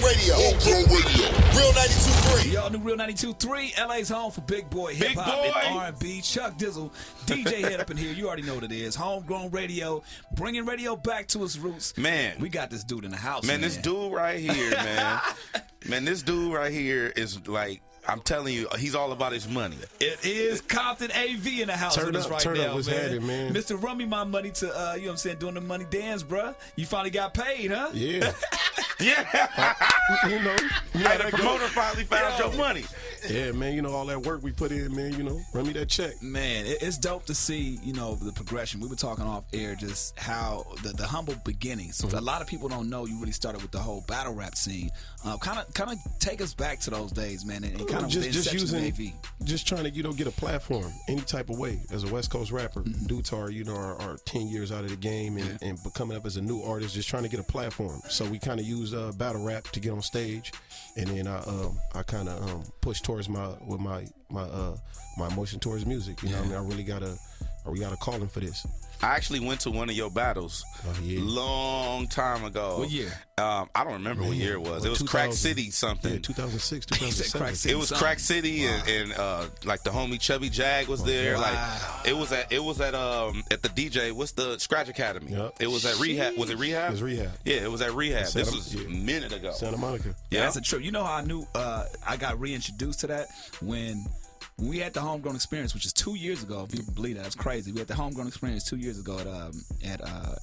Radio. Homegrown Radio. Real 92.3. Y'all knew Real 92.3. LA's home for big boy hip hop and R&B. Chuck Dizzle, DJ head up in here. You already know what it is. Homegrown Radio, bringing radio back to its roots. Man, we got this dude in the house. Man, this dude right here, man. Man, this dude right here is like, I'm telling you, he's all about his money. It is Compton AV in the house with us right now, man. Mr. Run Me My Money to, you know what I'm saying, doing the money dance, bruh. You finally got paid, huh? Yeah. Yeah. You know, hey, the promoter finally found your money. Yeah, man, you know, all that work we put in, man, you know, run me that check. Man, it's dope to see, you know, the progression. We were talking off air, just how the humble beginnings. A lot of people don't know you really started with the whole battle rap scene. Kind of take us back to those days, man, and kind of just using AV. Just trying to, you know, get a platform any type of way as a West Coast rapper. Due to our, you know, our 10 years out of the game and coming up as a new artist, just trying to get a platform. So we kind of use battle rap to get on stage, and then I kind of push towards my emotion towards music. You know what I mean? We got a calling for this. I actually went to one of your battles long time ago. What year? I don't remember what year it was. It was Crack City something. Yeah, 2006, 2007. It was Crack City, and like the homie Chubby Jag was there. Wow. Like it was at the DJ. What's the Scratch Academy? Yep. It was at Rehab. Was it Rehab? It was Rehab. Yeah, it was at Rehab. This was a minute ago. Santa Monica. Yeah, that's a trip. You know how I knew I got reintroduced to that when we had the Homegrown Experience, which is 2 years ago. If you believe that, that's crazy. We had the Homegrown Experience 2 years ago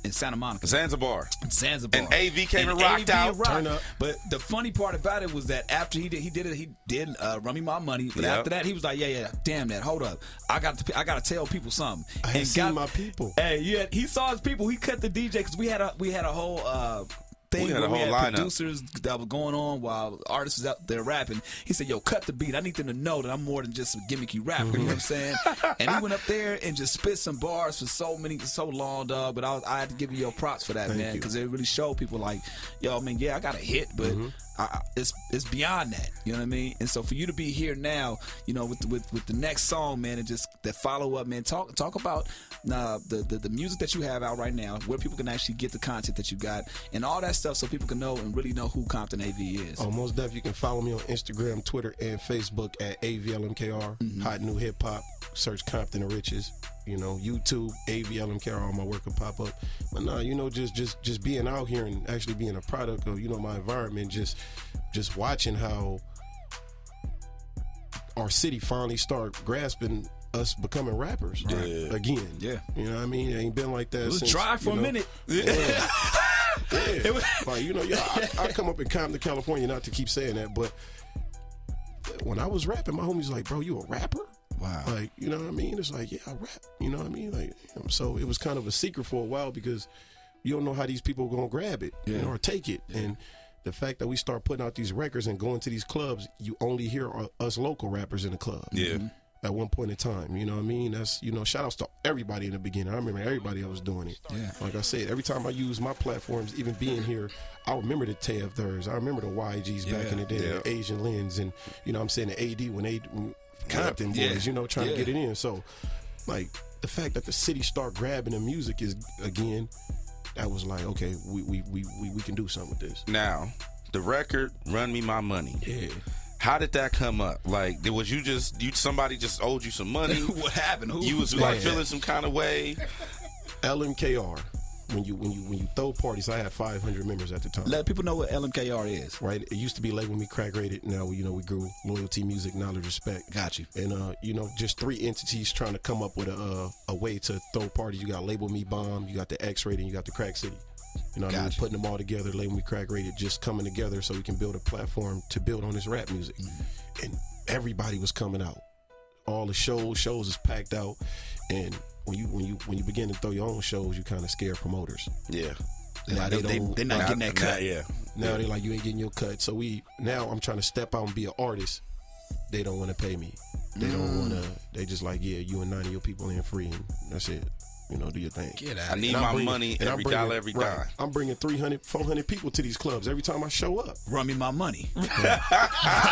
in Santa Monica, Zanzibar. And AV came and rocked out. Turn up. But the funny part about it was that after he did Run Me My Money. But after that, he was like, yeah, damn that, hold up, I got to tell people something. I ain't seen my people. Hey, yeah, he saw his people. He cut the DJ because we had a whole. We had producers that were going on while artists was out there rapping. He said, yo, cut the beat. I need them to know that I'm more than just a gimmicky rapper. You know what I'm saying? And he went up there and just spit some bars for so long, dog. But I had to give you your props for that, man, because it really showed people like, yo, man, yeah, I got a hit, but it's beyond that. You know what I mean? And so for you to be here now, you know, with the next song, man, and just that follow up, man, talk about the music that you have out right now, where people can actually get the content that you got, and all that stuff, so people can know and really know who Compton AV is. Oh, most definitely. You can follow me on Instagram, Twitter, and Facebook at AVLMKR. Hot New Hip Hop. Search Compton and Riches. You know, YouTube, AVLMKR, all my work will pop up. But nah, you know, just being out here and actually being a product of, you know, my environment, just watching how our city finally start grasping us becoming rappers again. Yeah. You know what I mean? It ain't been like that since. It was dry for a minute. Yeah. Like, you know, I come up in Compton, California, not to keep saying that, but when I was rapping, my homies like, bro, you a rapper? Wow. Like, you know what I mean? It's like, yeah, I rap. You know what I mean? Like, so it was kind of a secret for a while because you don't know how these people are going to grab it, you know, or take it. And the fact that we start putting out these records and going to these clubs, you only hear us local rappers in the club. Yeah. At one point in time, you know what I mean? That's, you know, shout outs to everybody in the beginning. I remember everybody else doing it. Yeah. Like I said, every time I use my platforms, even being here, I remember the Tev Thurs. I remember the YGs back in the day, the Asian Lens, and, you know what I'm saying, the AD when Compton boys, you know, trying to get it in. So, like, the fact that the city start grabbing the music is, again, that was like, okay, we can do something with this. Now, the record, Run Me My Money. Yeah. How did that come up? Like, was somebody just owed you some money? What happened? You was like feeling some kind of way? LMKR. When you throw parties, I had 500 members at the time. Let people know what LMKR is. Right. It used to be Label Me Crack Rated. Now, you know, we grew loyalty, music, knowledge, respect. Got you. And you know, just three entities trying to come up with a way to throw parties. You got Label Me Bomb, you got the X Rated, and you got the Crack City. You know what I mean? Putting them all together, Label Me Crack Rated, just coming together so we can build a platform to build on this rap music. And everybody was coming out. All the shows is packed out, and when you begin to throw your own shows, you kind of scare promoters. Yeah. They're not getting that cut. Now they're like, you ain't getting your cut. So now I'm trying to step out and be an artist. They don't want to pay me. They don't want to. They just like, yeah, you and 9 of your people in free, and that's it. You know, do your thing. I need my money every dollar, every dime. I'm bringing 300, 400 people to these clubs every time I show up. Run me my money. Run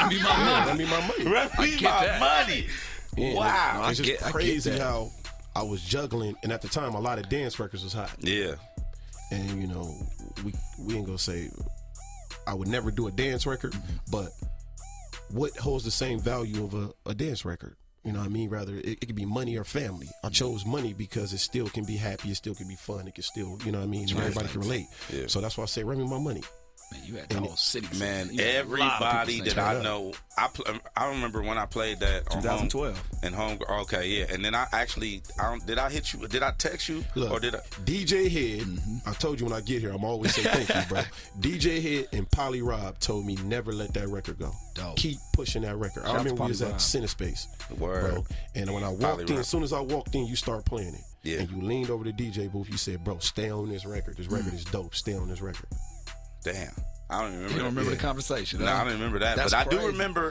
me my money. Run me my money. Run me my money. Yeah, wow. It's just crazy how I was juggling, and at the time, a lot of dance records was hot. Yeah. And, you know, we ain't gonna say I would never do a dance record, but what holds the same value of a dance record? You know what I mean? Rather, it could be money or family. I chose money because it still can be happy, it still can be fun, it can still, you know what I mean? And everybody can relate. Yeah. So that's why I say, run me my money. Man, you had the whole city. Man, everybody that I know, I remember when I played that 2012 and home. Okay, yeah, and then I actually, did I hit you? Did I text you? Look, or did I? DJ Head, I told you when I get here, I'm always say thank you, bro. DJ Head and Polly Rob told me never let that record go. Dope. Keep pushing that record. I remember we was at Center Space, bro, and when I walked in, as soon as I walked in, you start playing it. Yeah. And you leaned over the DJ booth. You said, "Bro, stay on this record. This record is dope. Stay on this record." Damn. I don't even remember. You don't remember the conversation? No, I don't remember that. That's but crazy.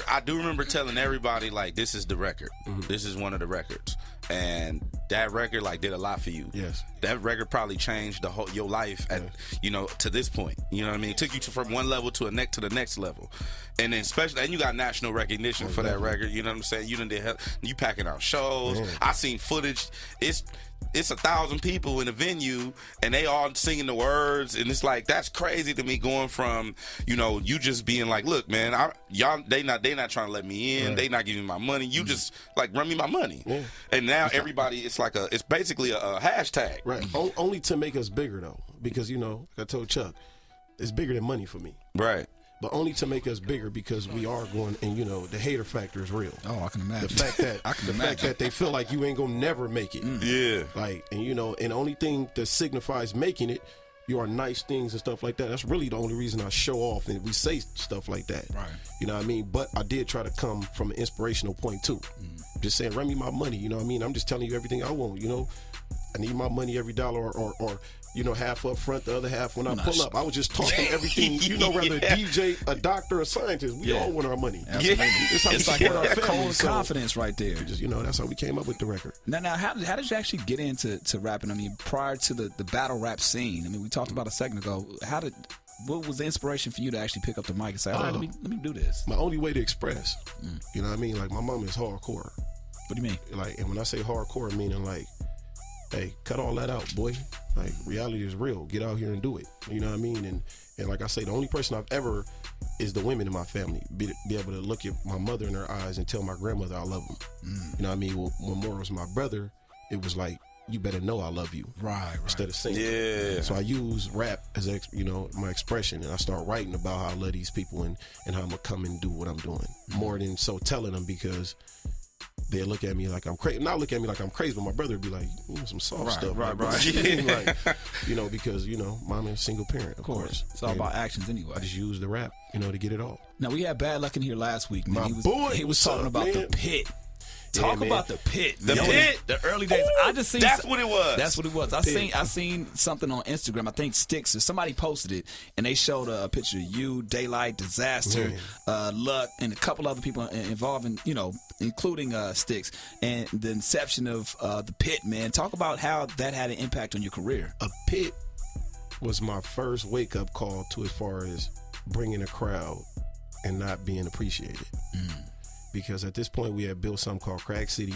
I do remember telling everybody, like, this is the record. This is one of the records. And that record, like, did a lot for you. Yes. That record probably changed your life at, you know, to this point. You know what I mean? It took you from one level to the next level. And then especially, and you got national recognition for that record. You know what I'm saying? You packing out shows. Man. I seen footage. It's 1,000 people in a venue and they all singing the words, and it's like, that's crazy to me, going from, you know, you just being like, look, man, they not trying to let me in, they not giving me my money, you just like run me my money. And now everybody, it's basically a hashtag. Right. Only to make us bigger though, because, you know, like I told Chuck, it's bigger than money for me. Right. But only to make us bigger, because we are going, and you know, the hater factor is real. Oh, I can imagine. The fact that they feel like you ain't gonna never make it. Yeah. Like, and you know, and the only thing that signifies making it, you are nice things and stuff like that. That's really the only reason I show off and we say stuff like that. Right. You know what I mean? But I did try to come from an inspirational point too. Just saying, run me my money. You know what I mean? I'm just telling you everything I want. You know, I need my money every dollar, or you know, half up front, the other half when I pull up. I was just talking everything, you know, whether a DJ, a doctor, a scientist, we all want our money. Absolutely. It's like our a family. cold confidence right there. Just, you know, that's how we came up with the record. Now, how did you actually get into rapping? I mean, prior to the battle rap scene, I mean, we talked about a second ago. What was the inspiration for you to actually pick up the mic and say, all right, let me do this? My only way to express, you know what I mean? Like, my mom is hardcore. What do you mean? Like, and when I say hardcore, meaning like, hey, cut all that out, boy. Like, reality is real. Get out here and do it. You know what I mean? And like I say, the only person I've ever is the women in my family. Be able to look at my mother in her eyes and tell my grandmother I love them. You know what I mean? When Moore was my brother, it was like, you better know I love you. Right. Instead of singing. Yeah. So I use rap as, you know, my expression, and I start writing about how I love these people and how I'm going to come and do what I'm doing. More than so telling them, because they look at me like I'm crazy. Not look at me like I'm crazy, but my brother would be like, you know, some soft stuff. Right. Like, you know, because, you know, mom is a single parent, of course. It's all about actions anyway. I just use the rap, you know, to get it all. Now, we had Bad Luck in here last week, man. He was talking about man? the pit. Talk about the pit. The pit. The early days. I just seen. That's what it was. That's what it was. I seen something on Instagram. I think Sticks or somebody posted it, and they showed a picture of you, Daylight, Disaster, Luck, and a couple other people involving, you know, including Sticks, and the inception of the pit. Man, talk about how that had an impact on your career. A pit was my first wake up call to as far as bringing a crowd and not being appreciated. Because at this point we had built something called Crack City,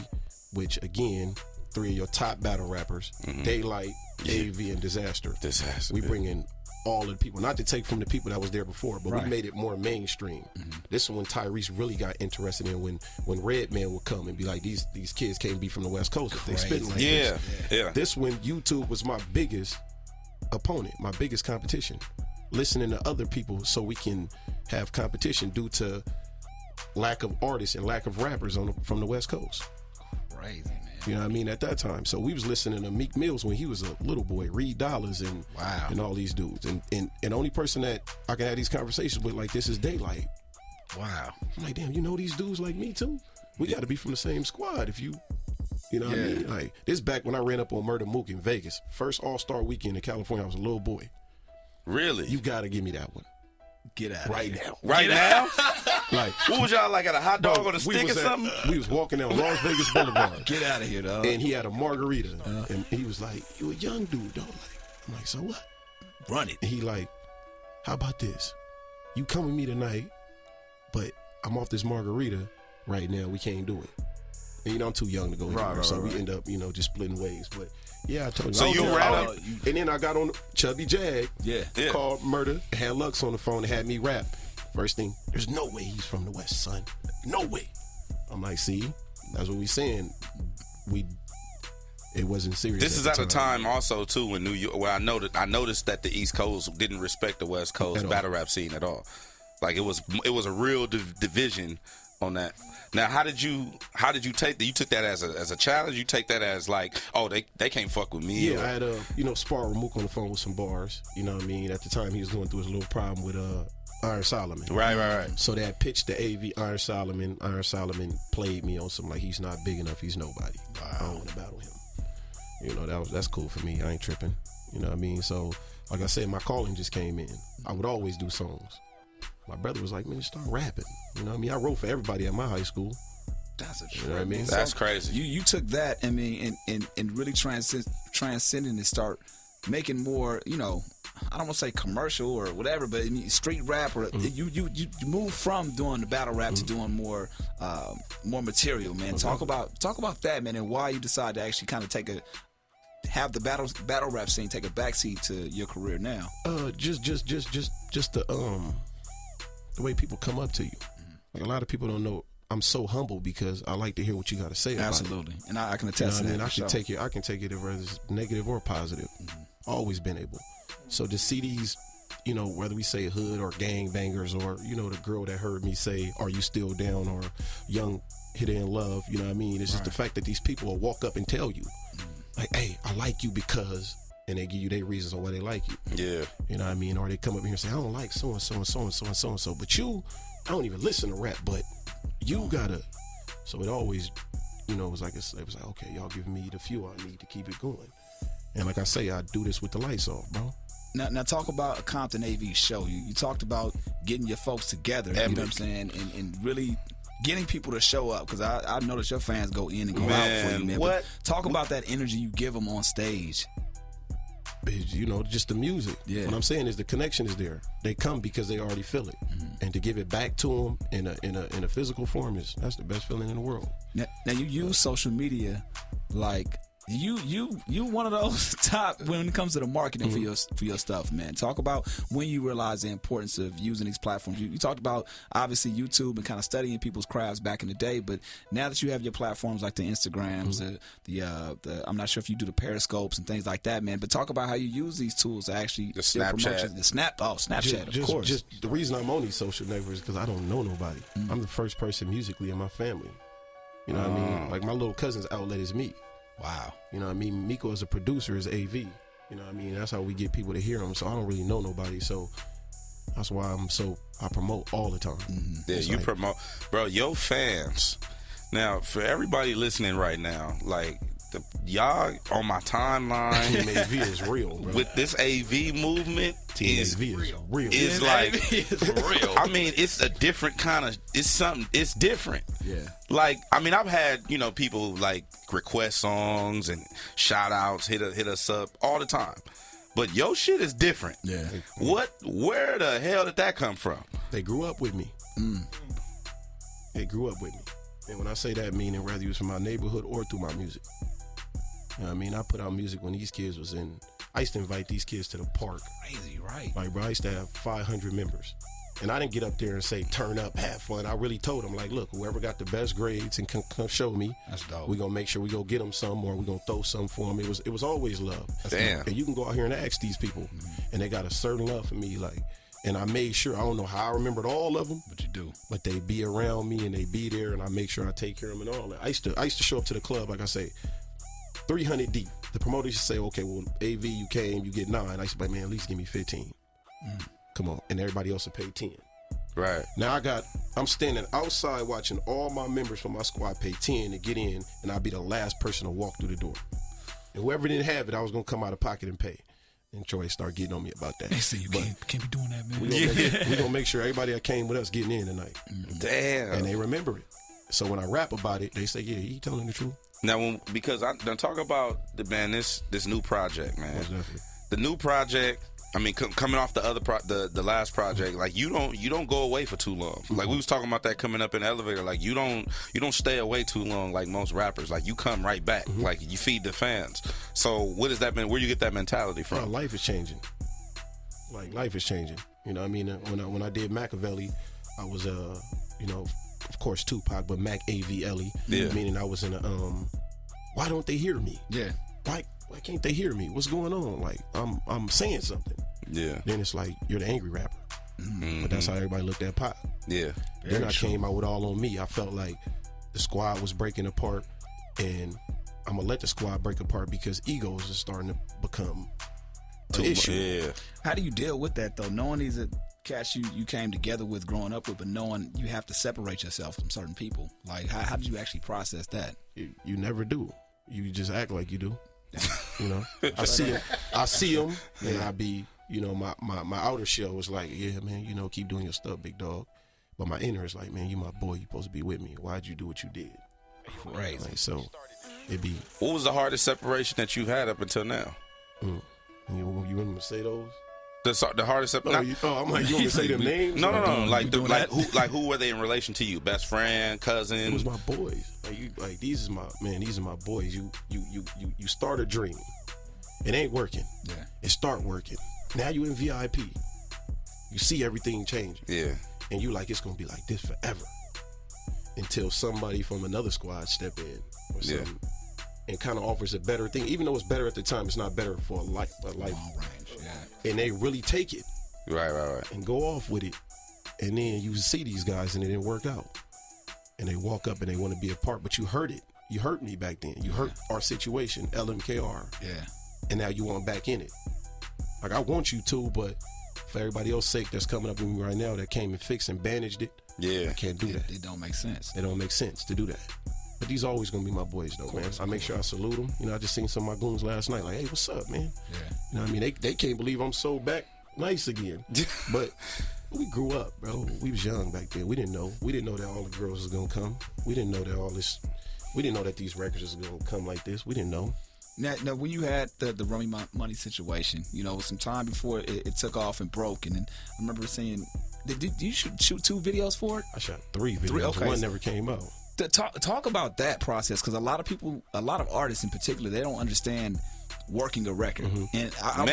which again, 3 of your top battle rappers, Daylight, AV, and Disaster. We bring in all of the people, not to take from the people that was there before, but we made it more mainstream. This is when Tyrese really got interested in when Redman would come and be like, these kids can't be from the West Coast if they spitting like this. Yeah. This when YouTube was my biggest opponent, my biggest competition. Listening to other people so we can have competition due to lack of artists and lack of rappers from the West Coast. Crazy, man. You know what I mean? At that time. So we was listening to Meek Mills when he was a little boy, Reed Dollars and all these dudes. And the only person that I can have these conversations with like this is Daylight. Wow. I'm like, damn, you know these dudes like me too? We got to be from the same squad if you know what I mean? Like, this back when I ran up on Murder Mook in Vegas. First All-Star weekend in California, I was a little boy. Really? You got to give me that one. Get out right of here. now. Right now? Like, what was y'all like, at a hot dog on a stick or something? We was walking down Las Vegas Boulevard. Get out of here, dog. And he had a margarita. And he was like, you a young dude, dog. I'm like, so what? Run it. And he like, how about this? You come with me tonight, but I'm off this margarita right now. We can't do it. And, you know, I'm too young to go anywhere, so we end up, you know, just splitting ways. But yeah, I told you. So you rap, and then I got on Chubby Jag, called Murder, had Lux on the phone and had me rap. First thing, there's no way he's from the West, son. No way. I'm like, see, that's what we saying. It wasn't serious. This is at a time also too when New York, where I noticed that the East Coast didn't respect the West Coast battle rap scene at all. Like it was a real division on that. Now, how did you take that? You took that as a challenge? You take that as like, oh, they can't fuck with me? Yeah, I had spar with Mook on the phone with some bars. You know what I mean? At the time, he was going through his little problem with Iron Solomon. Right. So they had pitched the AV Iron Solomon. Iron Solomon played me on some like, he's not big enough, he's nobody. Wow. I don't want to battle him. You know, that's cool for me. I ain't tripping. You know what I mean? So, like I said, my calling just came in. I would always do songs. My brother was like, man, start rapping. You know what I mean? I wrote for everybody at my high school. That's a trip. You know what I mean? That's crazy. You took that, I mean, and really transcending and start making more, you know, I don't want to say commercial or whatever, but street rap, or you move from doing the battle rap to doing more material, man. Talk about that, man, and why you decided to actually kind of have the battle rap scene take a backseat to your career now. Just the way people come up to you. Like, a lot of people don't know. I'm so humble because I like to hear what you got to say about Absolutely. it. And I can attest to that. I can take it. I can take it whether it's negative or positive. Always been able. So to see these, you know, whether we say hood or gang bangers, or, you know, the girl that heard me say, "Are you still down?" or young hit in love. You know what I mean? It's just the fact that these people will walk up and tell you, like, "Hey, I like you because." And they give you their reasons on why they like you. Yeah. You know what I mean? Or they come up here and say, I don't like so-and-so and so-and-so and so-and-so. But you, I don't even listen to rap, but you gotta. So it always, you know, it was like, okay, y'all giving me the fuel I need to keep it going. And like I say, I do this with the lights off, bro. Now talk about a Compton AV show. You talked about getting your folks together, you know what I'm saying? And really getting people to show up, because I notice your fans go in and go out for you, man. But talk about that energy you give them on stage. You know, just the music. Yeah. What I'm saying is the connection is there. They come because they already feel it, and to give it back to them in a physical form that's the best feeling in the world. Now you use social media like you one of those top when it comes to the marketing for your stuff, man. Talk about when you realize the importance of using these platforms. You talked about obviously YouTube and kind of studying people's crafts back in the day, but now that you have your platforms like the Instagrams, the I'm not sure if you do the Periscopes and things like that, man. But talk about how you use these tools to actually the Snapchat, Snapchat, of course. Just the reason I'm on these social networks is because I don't know nobody. I'm the first person musically in my family. You know what I mean? Like, my little cousin's outlet is me. Wow. You know what I mean? Miko as a producer is AV. You know what I mean? That's how we get people to hear him. So I don't really know nobody. So that's why I promote all the time. Yeah, you promote. Bro, your fans. Now, for everybody listening right now, like, y'all on my timeline. Team AV is real, bro. With this AV movement, Team AV is real. It's like, real. I mean, it's a different kind of, it's different. Yeah. Like, I mean, I've had, you know, people like request songs and shout outs, hit us up all the time. But your shit is different. Yeah. Where the hell did that come from? They grew up with me. They grew up with me. And when I say that, meaning whether it was from my neighborhood or through my music. You know what I mean? I put out music when these kids was in. I used to invite these kids to the park. Crazy, right? Like, bro, I used to have 500 members. And I didn't get up there and say, turn up, have fun. I really told them, like, look, whoever got the best grades and come show me, that's dope. We're going to make sure we go get them some, or we're going to throw some for them. It was always love. Damn. And you can go out here and ask these people, and they got a certain love for me. Like, and I made sure, I don't know how I remembered all of them. But you do. But they be around me, and they be there, and I make sure I take care of them and all that. I used to show up to the club, like I say, 300 deep. The promoters used to say, okay, well, AV, you came, you get 9. I used to be like, man, at least give me 15. Come on. And everybody else will pay 10. Right. Now I'm standing outside watching all my members from my squad pay 10 to get in, and I'll be the last person to walk through the door. And whoever didn't have it, I was going to come out of pocket and pay. And Troy started getting on me about that. They say you can't be doing that, man. We're going to make sure everybody that came with us getting in tonight. Damn. And they remember it. So when I rap about it, they say, yeah, he telling the truth. Now, because I done talk about this new project, man. Most definitely. The new project, I mean, coming off the other the last project, like you don't go away for too long. Like we was talking about that coming up in the elevator. Like you don't stay away too long like most rappers. Like you come right back. Like you feed the fans. So what does that mean? Where you get that mentality from? Life is changing. Like life is changing. You know what I mean? When I did Makaveli, I was you know, of course Tupac, but Makaveli. Yeah. Meaning I was in a why don't they hear me? Yeah. Why can't they hear me? What's going on? Like I'm saying something. Yeah. Then it's like you're the angry rapper. But that's how everybody looked at Pac. Yeah. Then I came out with All on Me. I felt like the squad was breaking apart, and I'm gonna let the squad break apart because egos are starting to become an issue. Yeah. How do you deal with that though? Knowing these are cats you came together with, growing up with, but knowing you have to separate yourself from certain people. Like how did you actually process that? You never do. You just act like you do. You know, I see them, and I be, you know, my outer shell was like, yeah, man, you know, keep doing your stuff, big dog. But my inner is like, man, you my boy, you supposed to be with me. Why'd you do what you did? Crazy. Like, so it be. What was the hardest separation that you had up until now? You want me to say those? The hardest separation. I'm like, you want me to say them names? No. Like who were they in relation to you? Best friend, cousin? It was my boys. These are my boys. You start a dream. It ain't working. Yeah. It start working. Now you in VIP. You see everything changing. Yeah. And you like, it's gonna be like this forever. Until somebody from another squad step in or something and kind of offers a better thing. Even though it's better at the time, it's not better for a life. Long range, yeah. And they really take it. Right. And go off with it. And then you see these guys and it didn't work out. And they walk up and they want to be a part, but you hurt it. You hurt me back then. You hurt our situation, LMKR. Yeah. And now you want back in it. Like, I want you to, but for everybody else's sake that's coming up with me right now that came and fixed and bandaged it, I can't do that. It don't make sense. It don't make sense to do that. But these always gonna be my boys though, man. I make sure I salute them. You know, I just seen some of my goons last night. Like, hey, what's up, man? Yeah. You know what I mean? They can't believe I'm so back nice again. But we grew up, bro. We was young back then. We didn't know. We didn't know that all the girls was gonna come. We didn't know that all this. We didn't know that these records was gonna come like this. We didn't know. Now, when you had the Rummy Money situation, you know, some time before it took off and broke, and then I remember saying, did you shoot 2 videos for it? I shot 3 videos. Okay. One never came out. Talk about that process, because a lot of artists in particular, they don't understand working a record, and I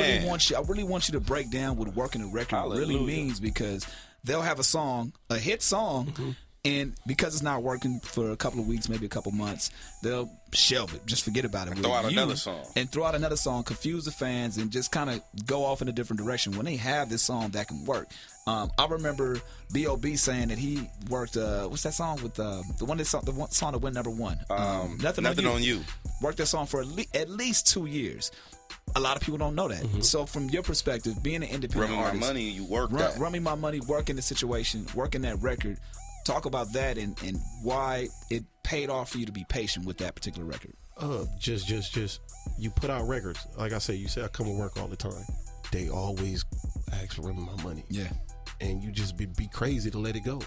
really want you to break down what working a record really means, because they'll have a hit song. And because it's not working for a couple of weeks, maybe a couple months, they'll shelve it, just forget about it. Throw out another song, confuse the fans, and just kind of go off in a different direction when they have this song that can work. I remember B.O.B. saying that he worked, what's that song with the song that went #1? Nothing on You. Worked that song for at least 2 years. A lot of people don't know that. So from your perspective, being an independent artist, Running My Money, you work that. Running My Money, working the situation, working that record. Talk about that and why it paid off for you to be patient with that particular record. Just you put out records. Like I say, you say I come to work all the time. They always ask for Running My Money. Yeah. And you just be crazy to let it go.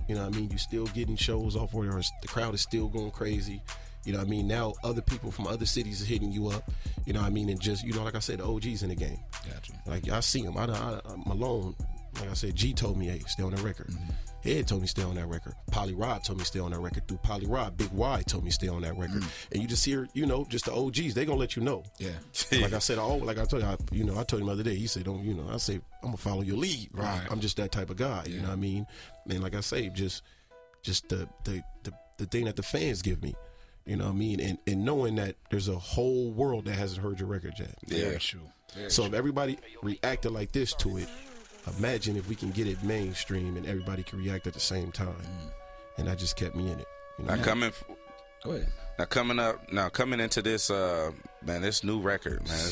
You know what I mean? You still getting shows off where the crowd is still going crazy. You know what I mean? Now other people from other cities are hitting you up. You know what I mean? And just, you know, like I said, the OGs in the game. Gotcha. Like, I see them. I'm alone. Like I said, G told me, hey, stay on that record. Ed told me stay on that record. Polly Rob told me stay on that record. Through Polly Rob, Big Y told me stay on that record. And you just hear, you know, just the OGs, they gonna let you know. Yeah. Like I said, like I told you, I told him the other day, he said, don't, you know, I say, I'm gonna follow your lead. Right. I'm just that type of guy. Yeah. You know what I mean? And like I say, just the thing that the fans give me. You know what I mean? And knowing that there's a whole world that hasn't heard your record yet. Very true. So if everybody reacted like this to it, imagine if we can get it mainstream and everybody can react at the same time. And that just kept me in it. You know? Go ahead. Coming into this, man, this new record, man,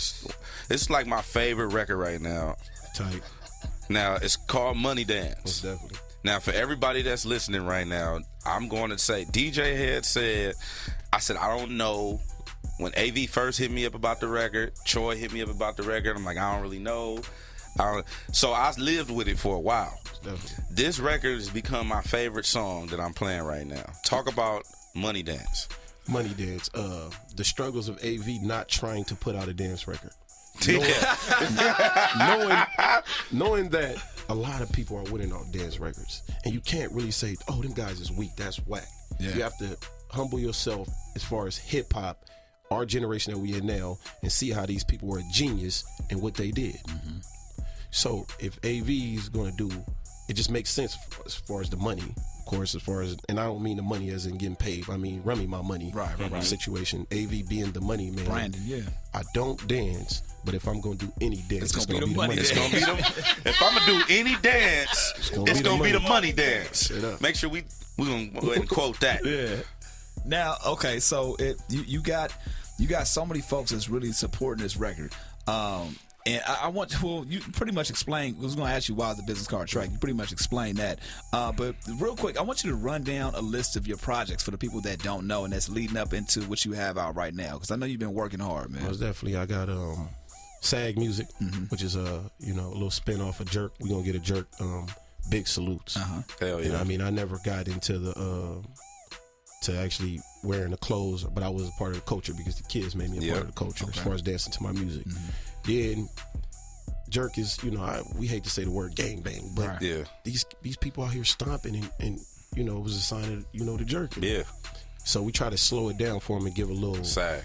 it's like my favorite record right now. Tight. Now, it's called Money Dance. Most definitely. Now, for everybody that's listening right now, I'm going to say, DJ Head said, I don't know. When AV first hit me up about the record, Troy hit me up about the record, I'm like, I don't really know. So I lived with it for a while. Definitely. This record has become my favorite song that I'm playing right now. Talk about Money Dance. Money Dance. The struggles of AV not trying to put out a dance record. knowing that a lot of people are winning off dance records, and you can't really say, "Oh, them guys is weak. That's whack." Yeah. You have to humble yourself as far as hip hop, our generation that we in now, and see how these people were a genius in what they did. Mm-hmm. So if AV is going to do, it just makes sense as far as the money. Of course, as far as, and I don't mean the money as in getting paid. I mean, run me my money. Right. Situation. AV being the money man. Brandon, yeah. I don't dance, but if I'm going to do any dance, it's going to be the money. It's going to be the. If I'm going to do any dance, it's going to be the money dance. Make sure we're going to go ahead and quote that. Yeah. Now, okay, so you got so many folks that's really supporting this record. And I want to, well, you pretty much explained, I was going to ask you why the business card track. You pretty much explained that. But real quick, I want you to run down a list of your projects for the people that don't know and that's leading up into what you have out right now. Because I know you've been working hard, man. Most definitely. I got SAG Music, which is a little spin off of Jerk. We're going to get a Jerk Big Salutes. Hell yeah. And I mean, I never got into the to actually wearing the clothes, but I was a part of the culture because the kids made me a part of the culture as far as dancing to my music. Then Jerk is, we hate to say the word gangbang, but these people out here stomping and it was a sign of, the Jerk. Yeah. So we try to slow it down for them and give a little sag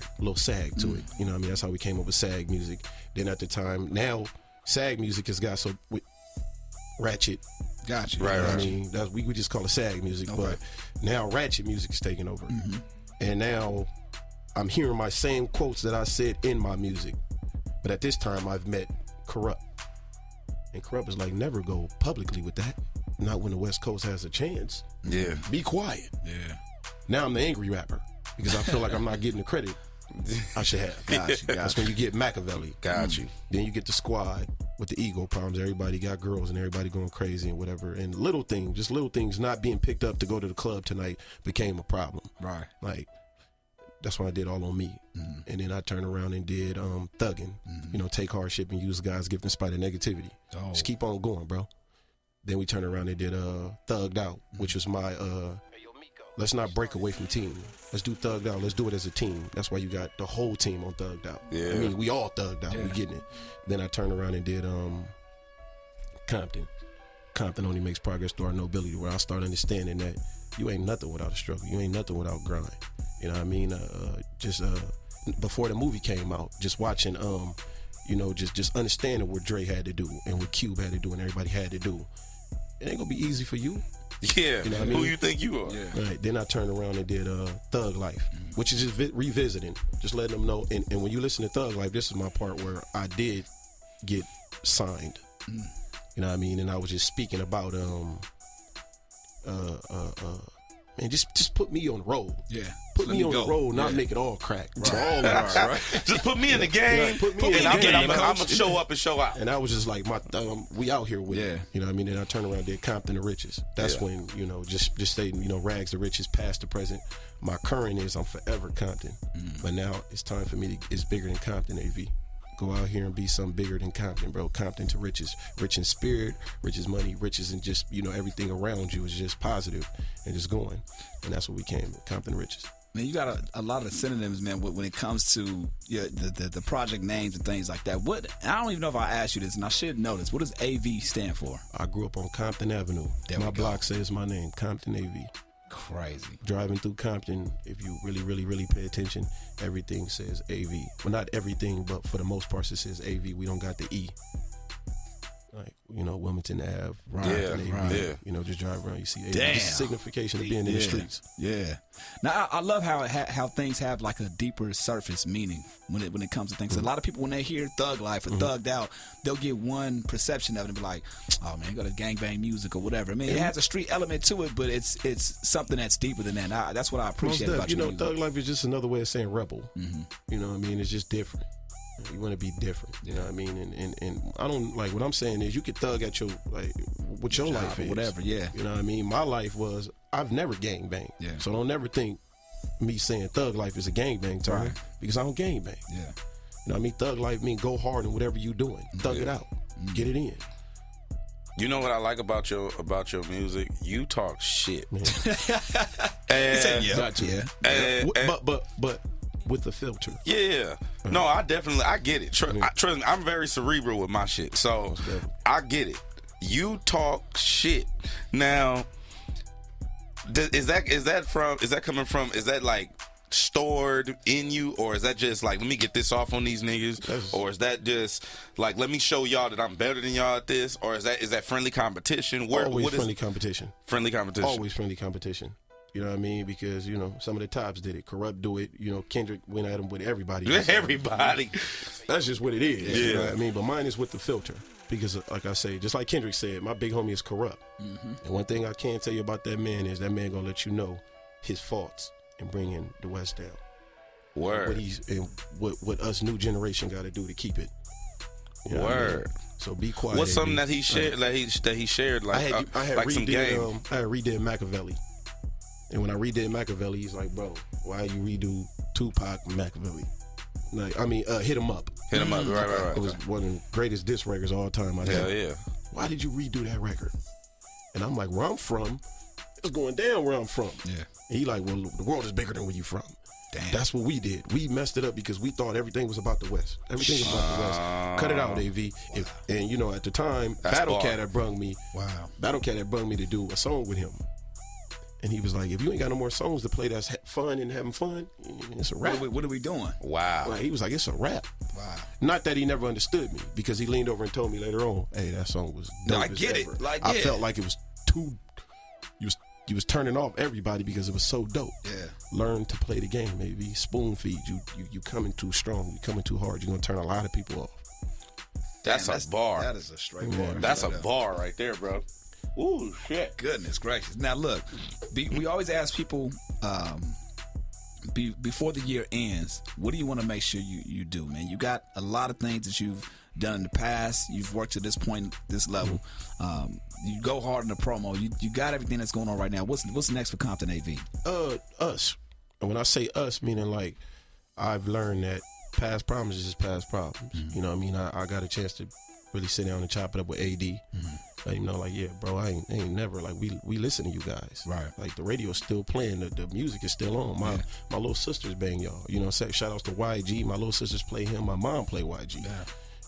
to it. You know what I mean? That's how we came up with SAG Music. Then at the time, now SAG Music has got so with Ratchet. Gotcha. Right. I mean, we just call it SAG Music, but now Ratchet Music is taking over. And now I'm hearing my same quotes that I said in my music. But at this time, I've met Corrupt. And Corrupt is like, never go publicly with that. Not when the West Coast has a chance. Yeah. Be quiet. Yeah. Now I'm the angry rapper because I feel like I'm not getting the credit I should have. Got you. That's when you get Makaveli. Got you. Then you get the squad with the ego problems. Everybody got girls and everybody going crazy and whatever. And little things not being picked up to go to the club tonight became a problem. Right. Like, that's when I did All on Me. And then I turned around and did Thuggin'. Take hardship and use God's gift in spite of negativity. Just keep on going, bro. Then we turned around and did Thugged Out, which was my let's not break away from team. Let's do Thugged Out. Let's do it as a team. That's why you got the whole team on Thugged Out. Yeah. I mean, we all thugged out. We getting it. Then I turned around and did Compton. Compton only makes progress through our nobility, where I start understanding that you ain't nothing without a struggle. You ain't nothing without grind. You know what I mean? Just before the movie came out, just watching, just understanding what Dre had to do and what Cube had to do and everybody had to do. It ain't gonna be easy for you. Yeah. You know what I mean? Who you think you are? Yeah. Right. Then I turned around and did Thug Life, which is just revisiting, just letting them know. And when you listen to Thug Life, this is my part where I did get signed. You know what I mean? And I was just speaking about man, just put me on the road. Yeah. Put me on the road, not make it all crack. Right. Just put me in the game. Put me in the game. I'm gonna show up and show out. And I was just like, we out here with it. You know what I mean? And I turned around and did Compton the Riches. That's when, just stating, rags the riches, past to present. My current is I'm forever Compton. But now it's time for me it's bigger than Compton AV. Go out here and be something bigger than Compton, bro. Compton to riches. Rich in spirit, rich in money, riches in just, everything around you is just positive and just going. And that's what we came with, Compton Riches. Man, you got a lot of synonyms, man, when it comes to the project names and things like that. I don't even know if I asked you this, and I should know this. What does AV stand for? I grew up on Compton Avenue. My block says my name, Compton AV. Crazy. Driving through Compton, if you really, really, really pay attention, everything says AV. Well, not everything, but for the most part, it says AV. We don't got the E. Like, Wilmington Ave, AV, just drive around, you see AV. Damn. It's a signification of being in the streets. Yeah. Now, I love how things have like a deeper surface meaning when it comes to things. A lot of people, when they hear Thug Life or Thugged Out, they'll get one perception of it and be like, oh, man, you got a gangbang music or whatever. I mean, it has a street element to it, but it's something that's deeper than that. That's what I appreciate about you. Thug Life is just another way of saying rebel. You know what I mean? It's just different. You want to be different, you know what I mean? And I don't, like, what I'm saying is you could thug at what your life is. Whatever, yeah. You know what I mean? My life was, I've never gangbanged. Yeah. So don't never think me saying Thug Life is a gangbang term, because I don't gangbang. Yeah. You know what I mean? Thug Life mean go hard in whatever you doing. Thug it out. Get it in. You know what I like about your music? You talk shit. And, But with the filter. Yeah. No, I get it. Trust me, I'm very cerebral with my shit. So I get it. You talk shit. Now, is that coming from, is that like stored in you, or is that just like, let me get this off on these niggas, or is that just like, let me show y'all that I'm better than y'all at this, or is that friendly competition? Friendly competition. Friendly competition. Always friendly competition. You know what I mean? Because, you know, some of the tops did it. Corrupt do it. You know, Kendrick went at him with everybody. Everybody. That's just what it is. Yeah. You know what I mean? But mine is with the filter. Because, like I say, just like Kendrick said, my big homie is corrupt. And one thing I can tell you about that man is that man gonna let you know his faults and bringing the West down. Word. What us new generation got to do to keep it. You know Word. What I mean? So be quiet. What's something that he shared? That he shared like I had like redid, some game. I had redid Makaveli, and when I redid Makaveli, he's like, "Bro, why you redo Tupac Makaveli?" Like, I mean, hit him up. Hit him up. Right. It was one of the greatest diss records of all time. Hell yeah. Why did you redo that record? And I'm like, where I'm from, it's going down where I'm from. Yeah. And he like, well, the world is bigger than where you from. Damn. That's what we did. We messed it up because we thought everything was about the West. Everything was about the West. Cut it out, AV. And you know, at the time, Battle Cat had brung me. Wow. Battle Cat had brung me to do a song with him. And he was like, if you ain't got no more songs to play that's fun and having fun, it's a rap. What are we doing? Wow. Like, he was like, it's a rap. Wow. Not that he never understood me, because he leaned over and told me later on, hey, that song was dope. I get ever. it. Like, I yeah. felt like it was too. You was turning off everybody because it was so dope. Yeah. Learn to play the game, maybe spoon feed. You coming too strong. You coming too hard. You're gonna turn a lot of people off. That's a bar. That is a straight bar. That's a bar right there, bro. Ooh, shit. Goodness gracious. Now, look, we always ask people before the year ends, what do you want to make sure you do, man? You got a lot of things that you've done in the past. You've worked to this point, this level. You go hard in the promo. You got everything that's going on right now. What's next for Compton AV? Us. And when I say us, meaning like I've learned that past problems is just past problems. You know what I mean? I got a chance to really sit down and chop it up with AD. Let him know, like, yeah, bro, I ain't never, like, we listen to you guys. Right. Like, the radio's still playing. The music is still on. My little sisters bang y'all. You know, shout outs to YG. My little sisters play him. My mom play YG. Yeah.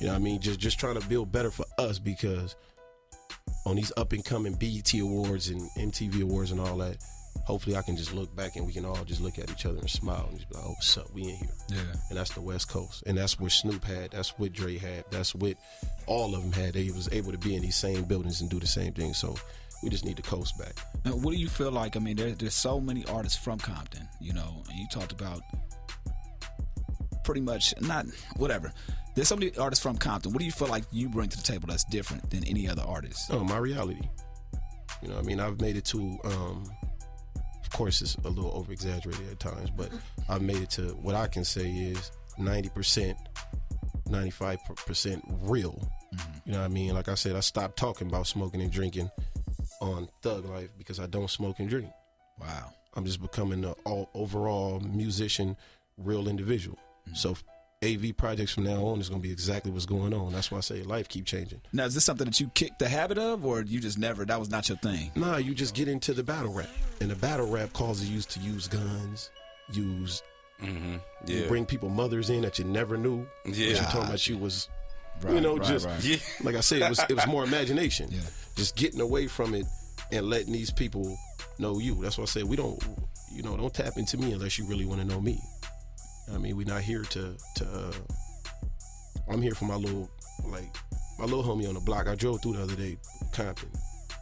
You know what I mean? Just trying to build better for us, because on these up-and-coming BET Awards and MTV Awards and all that, hopefully I can just look back and we can all just look at each other and smile and just be like, oh, what's up? We in here. Yeah. And that's the West Coast. And that's what Snoop had. That's what Dre had. That's what all of them had. They was able to be in these same buildings and do the same thing. So we just need the coast back. Now, what do you feel like? I mean, there's so many artists from Compton, you know, and you talked about pretty much, not, whatever. There's so many artists from Compton. What do you feel like you bring to the table that's different than any other artist? Oh, my reality. You know what I mean? I've made it to... of course, it's a little over-exaggerated at times, but I've made it to what I can say is 90%, 95% real. You know what I mean? Like I said, I stopped talking about smoking and drinking on Thug Life because I don't smoke and drink. Wow. I'm just becoming an overall musician, real individual. So AV projects from now on is going to be exactly what's going on. That's why I say life keep changing. Now, is this something that you kicked the habit of, or you just never, that was not your thing? Nah, you just get into the battle rap. And the battle rap causes you to use guns, you bring people mothers in that you never knew. Yeah. You're talking about you was, like I said, it was more imagination. Yeah. Just getting away from it and letting these people know you. That's why I say don't tap into me unless you really want to know me. I mean, we're not here to I'm here for my little homie on the block. I drove through the other day, Compton.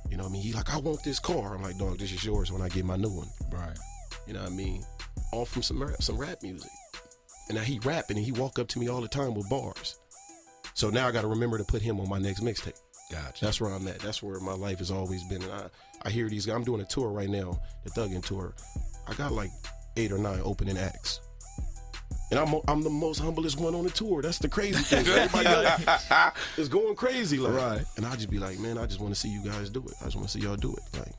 You know what I mean? He like, I want this car. I'm like, dog, this is yours when I get my new one. Right. You know what I mean? All from some rap music. And now he rapping and he walk up to me all the time with bars. So now I got to remember to put him on my next mixtape. Gotcha. That's where I'm at. That's where my life has always been. And I hear these guys. I'm doing a tour right now, the Thuggin' Tour. I got like 8 or 9 opening acts. And I'm the most humblest one on the tour. That's the crazy thing. Everybody is going crazy, like. Right. And I just be like, man, I just want to see you guys do it. I just want to see y'all do it, like.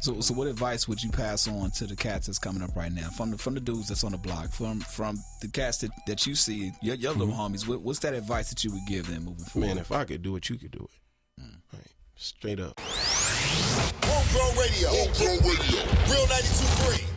So what advice would you pass on to the cats that's coming up right now, from the dudes that's on the block, from the cats that you see, your little homies? What's that advice that you would give them moving forward? Man, if I could do it, you could do it. Right. Straight up. Homegrown Radio. Real 92.3.